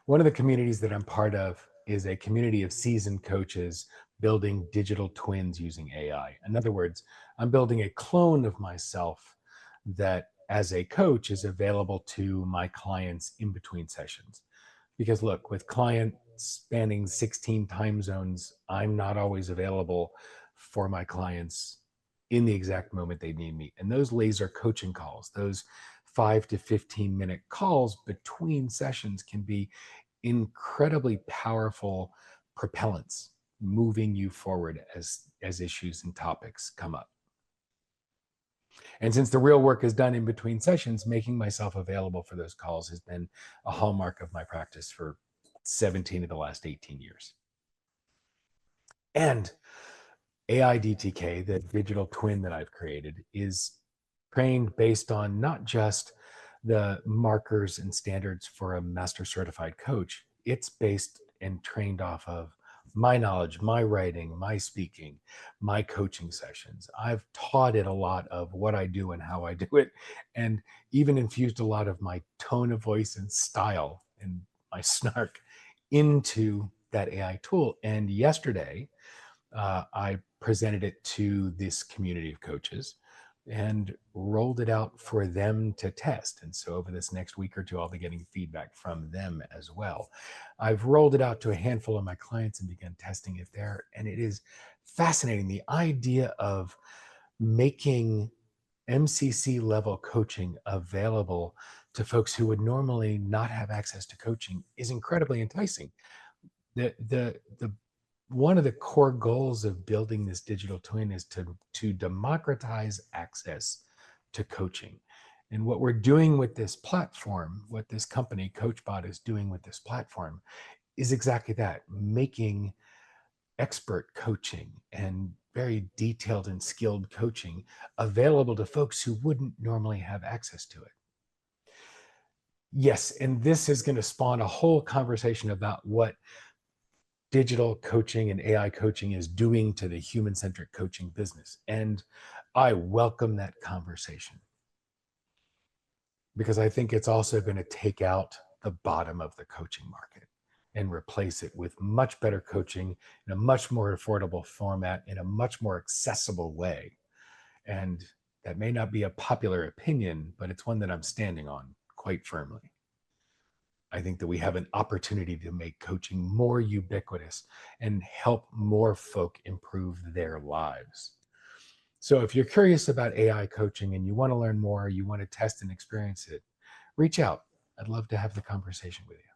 One of the communities that I'm part of is a community of seasoned coaches building digital twins using AI. In other words, I'm building a clone of myself that, as a coach, is available to my clients in between sessions. Because look, with clients spanning 16 time zones, I'm not always available for my clients in the exact moment they need me. And those laser coaching calls, those 5 to 15 minute calls between sessions, can be incredibly powerful propellants moving you forward as issues and topics come up. And since the real work is done in between sessions, making myself available for those calls has been a hallmark of my practice for 17 of the last 18 years. And AIDTK, the digital twin that I've created, is trained based on not just the markers and standards for a master certified coach. It's based and trained off of my knowledge, my writing, my speaking, my coaching sessions. I've taught it a lot of what I do and how I do it, and even infused a lot of my tone of voice and style and my snark into that AI tool. And yesterday, I presented it to this community of coaches and rolled it out for them to test. And so over this next week or two, I'll be getting feedback from them as well. I've rolled it out to a handful of my clients and begun testing it there. And it is fascinating. The idea of making MCC level coaching available to folks who would normally not have access to coaching is incredibly enticing. The one of the core goals of building this digital twin is to democratize access to coaching. And what we're doing with this platform, what this company, CoachBot, is doing with this platform, is exactly that: making expert coaching and very detailed and skilled coaching available to folks who wouldn't normally have access to it. Yes, and this is going to spawn a whole conversation about what digital coaching and AI coaching is doing to the human-centric coaching business. And I welcome that conversation because I think it's also going to take out the bottom of the coaching market and replace it with much better coaching in a much more affordable format, in a much more accessible way. And that may not be a popular opinion, but it's one that I'm standing on quite firmly. I think that we have an opportunity to make coaching more ubiquitous and help more folk improve their lives. So if you're curious about AI coaching and you want to learn more, you want to test and experience it, reach out. I'd love to have the conversation with you.